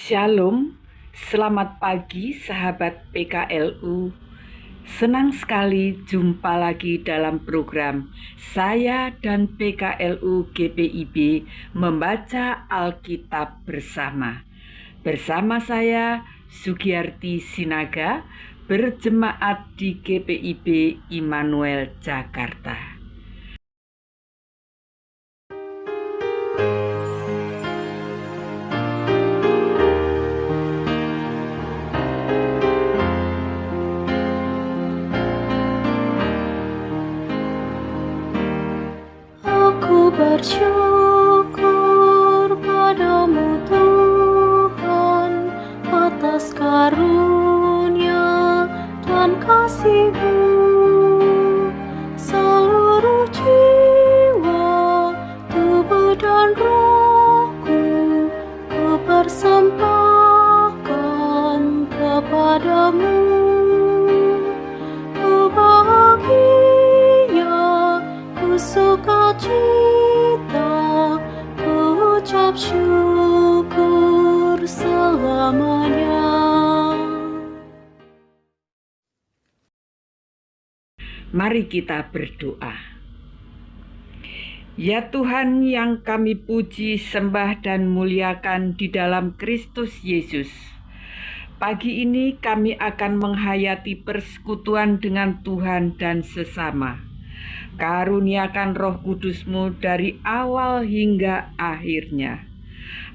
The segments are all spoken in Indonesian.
Shalom, selamat pagi sahabat PKLU. Senang sekali jumpa lagi dalam program saya dan PKLU GPIB membaca Alkitab bersama. Bersama saya Sugiyarti Sinaga, berjemaat di GPIB Immanuel Jakarta. Bersyukur padamu Tuhan atas karunia dan kasih-Mu. Seluruh jiwa, tubuh dan rohku ku persembahkan kepadamu. Ku bahagia, ku sukacita, ku ucap syukur selamanya. Mari kita berdoa. Ya Tuhan yang kami puji, sembah dan muliakan di dalam Kristus Yesus. Pagi ini kami akan menghayati persekutuan dengan Tuhan dan sesama. Karuniakan Roh Kudus-Mu dari awal hingga akhirnya.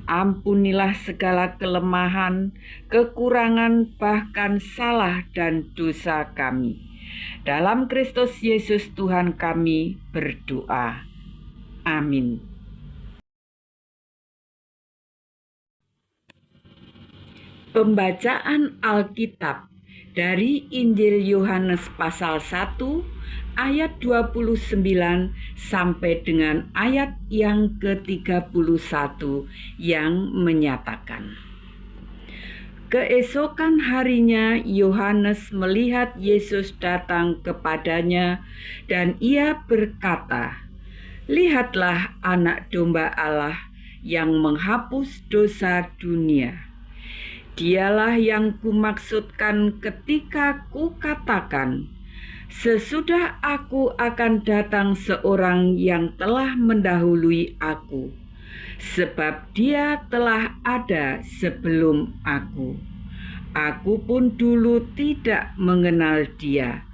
Ampunilah segala kelemahan, kekurangan, bahkan salah dan dosa kami. Dalam Kristus Yesus Tuhan kami berdoa. Amin. Pembacaan Alkitab dari Injil Yohanes pasal 1 ayat 29 sampai dengan ayat yang ke-31 yang menyatakan, keesokan harinya Yohanes melihat Yesus datang kepadanya dan ia berkata, "Lihatlah Anak Domba Allah yang menghapus dosa dunia. Dialah yang kumaksudkan ketika kukatakan, sesudah aku akan datang seorang yang telah mendahului aku, sebab dia telah ada sebelum aku. Aku pun dulu tidak mengenal dia,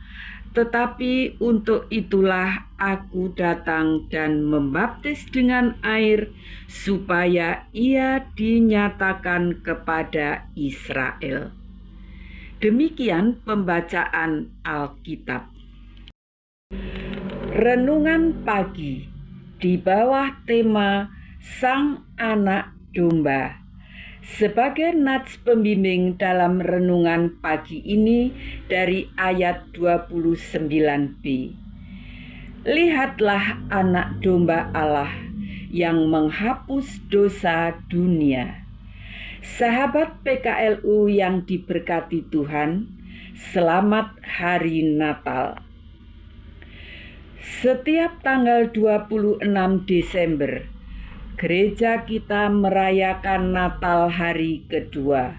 tetapi untuk itulah aku datang dan membaptis dengan air, supaya ia dinyatakan kepada Israel." Demikian pembacaan Alkitab. Renungan pagi di bawah tema Sang Anak Domba. Sebagai nats pembimbing dalam renungan pagi ini dari ayat 29b. Lihatlah Anak Domba Allah yang menghapus dosa dunia. Sahabat PKLU yang diberkati Tuhan, selamat Hari Natal. Setiap tanggal 26 Desember, gereja kita merayakan Natal hari kedua.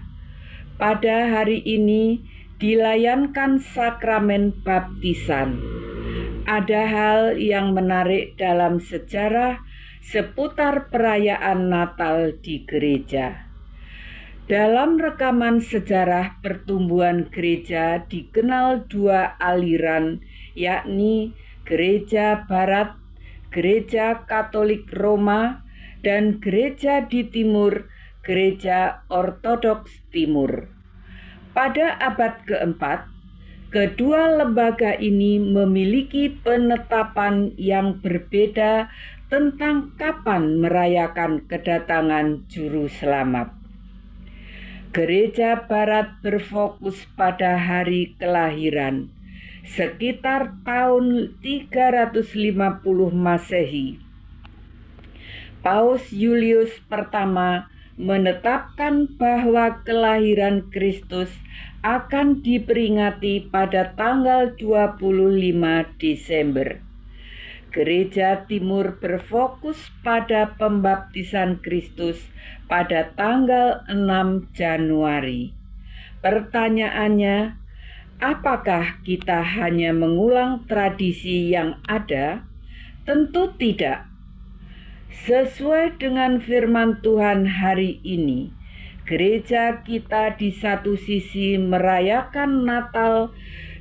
Pada hari ini dilayankan sakramen baptisan. Ada hal yang menarik dalam sejarah seputar perayaan Natal di gereja. Dalam rekaman sejarah pertumbuhan gereja dikenal dua aliran, yakni Gereja Barat, Gereja Katolik Roma, dan gereja di timur, Gereja Ortodoks Timur. Pada abad keempat, kedua lembaga ini memiliki penetapan yang berbeda tentang kapan merayakan kedatangan Juru Selamat. Gereja Barat berfokus pada hari kelahiran, sekitar tahun 350 Masehi. Paus Julius pertama menetapkan bahwa kelahiran Kristus akan diperingati pada tanggal 25 Desember. Gereja Timur berfokus pada pembaptisan Kristus pada tanggal 6 Januari. Pertanyaannya, apakah kita hanya mengulang tradisi yang ada? Tentu tidak. Sesuai dengan firman Tuhan hari ini, gereja kita di satu sisi merayakan Natal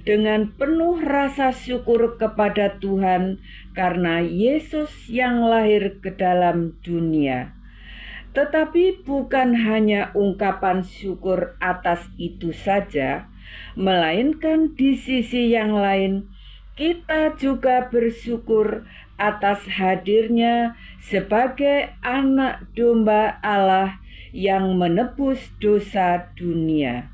dengan penuh rasa syukur kepada Tuhan karena Yesus yang lahir ke dalam dunia. Tetapi bukan hanya ungkapan syukur atas itu saja, melainkan di sisi yang lain kita juga bersyukur atas hadirnya sebagai anak domba Allah yang menebus dosa dunia.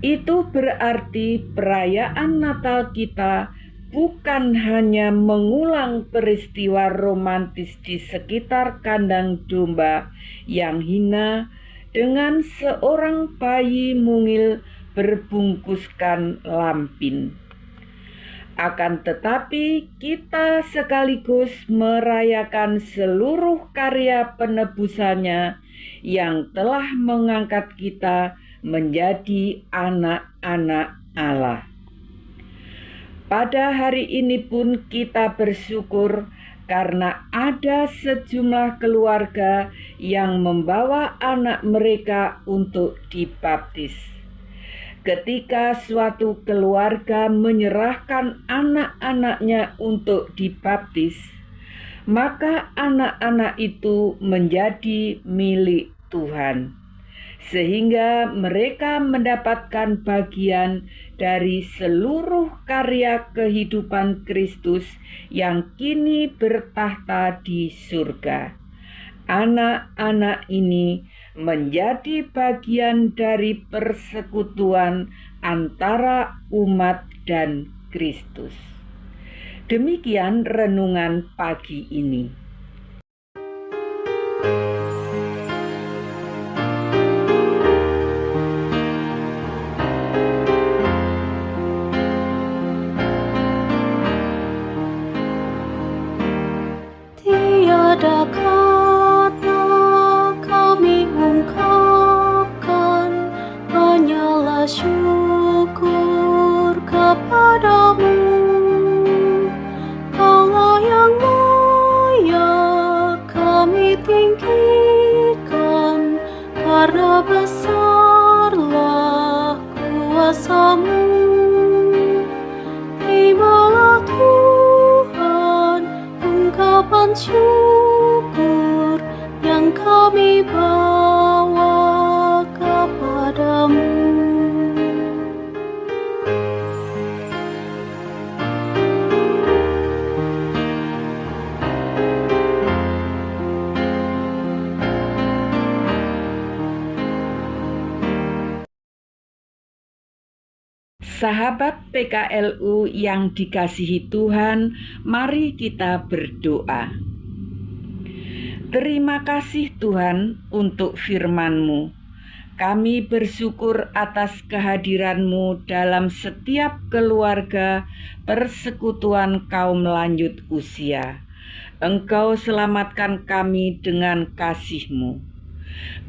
Itu berarti perayaan Natal kita bukan hanya mengulang peristiwa romantis di sekitar kandang domba yang hina dengan seorang bayi mungil berbungkuskan lampin. Akan tetapi kita sekaligus merayakan seluruh karya penebusannya yang telah mengangkat kita menjadi anak-anak Allah. Pada hari ini pun kita bersyukur karena ada sejumlah keluarga yang membawa anak mereka untuk dibaptis. Ketika suatu keluarga menyerahkan anak-anaknya untuk dibaptis, maka anak-anak itu menjadi milik Tuhan, sehingga mereka mendapatkan bagian dari seluruh karya kehidupan Kristus yang kini bertahta di surga. Anak-anak ini menjadi bagian dari persekutuan antara umat dan Kristus. Demikian renungan pagi ini. Tiada kata kami ungkapkan, hanyalah syukur kepadamu. Kaulah yang layak kami tinggikan, karena besarlah kuasa-Mu. Terimalah Tuhan ungkapan syukur yang kami bawa kepadamu. Sahabat PKLU yang dikasihi Tuhan, mari kita berdoa. Terima kasih Tuhan untuk firman-Mu. Kami bersyukur atas kehadiran-Mu dalam setiap keluarga persekutuan kaum lanjut usia. Engkau selamatkan kami dengan kasih-Mu.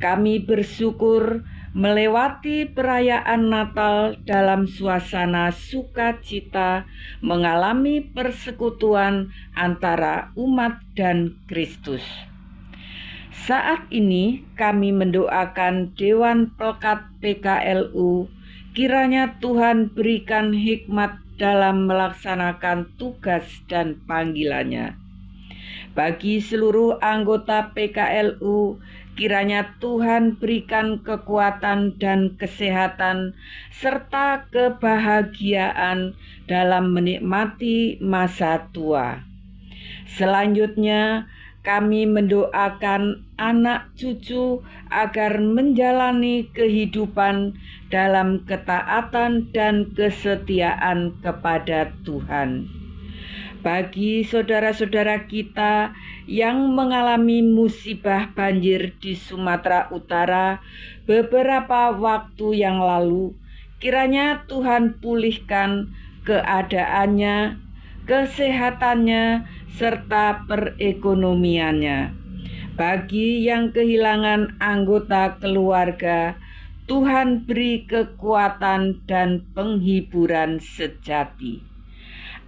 Kami bersyukur melewati perayaan Natal dalam suasana sukacita, mengalami persekutuan antara umat dan Kristus. Saat ini kami mendoakan Dewan Pelkat PKLU, kiranya Tuhan berikan hikmat dalam melaksanakan tugas dan panggilannya. Bagi seluruh anggota PKLU, kiranya Tuhan berikan kekuatan dan kesehatan serta kebahagiaan dalam menikmati masa tua. Selanjutnya, kami mendoakan anak cucu agar menjalani kehidupan dalam ketaatan dan kesetiaan kepada Tuhan. Bagi saudara-saudara kita yang mengalami musibah banjir di Sumatera Utara beberapa waktu yang lalu, kiranya Tuhan pulihkan keadaannya, kesehatannya, serta perekonomiannya. Bagi yang kehilangan anggota keluarga, Tuhan beri kekuatan dan penghiburan sejati.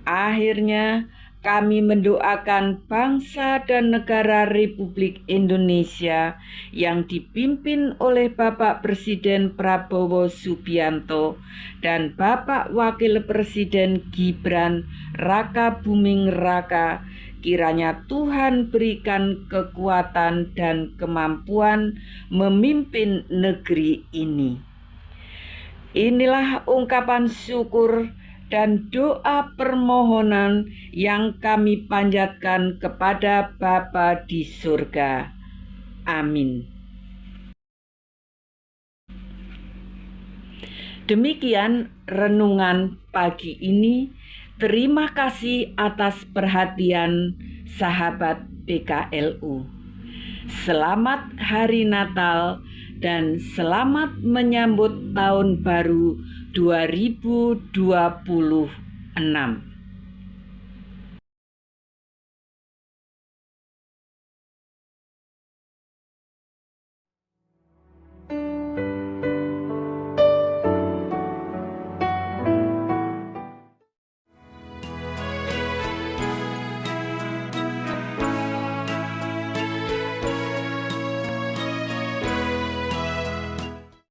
Akhirnya, kami mendoakan bangsa dan negara Republik Indonesia yang dipimpin oleh Bapak Presiden Prabowo Subianto dan Bapak Wakil Presiden Gibran Rakabuming Raka. Kiranya Tuhan berikan kekuatan dan kemampuan memimpin negeri ini. Inilah ungkapan syukur dan doa permohonan yang kami panjatkan kepada Bapa di surga. Amin. Demikian renungan pagi ini. Terima kasih atas perhatian sahabat PKLU. Selamat Hari Natal dan selamat menyambut Tahun Baru 2026.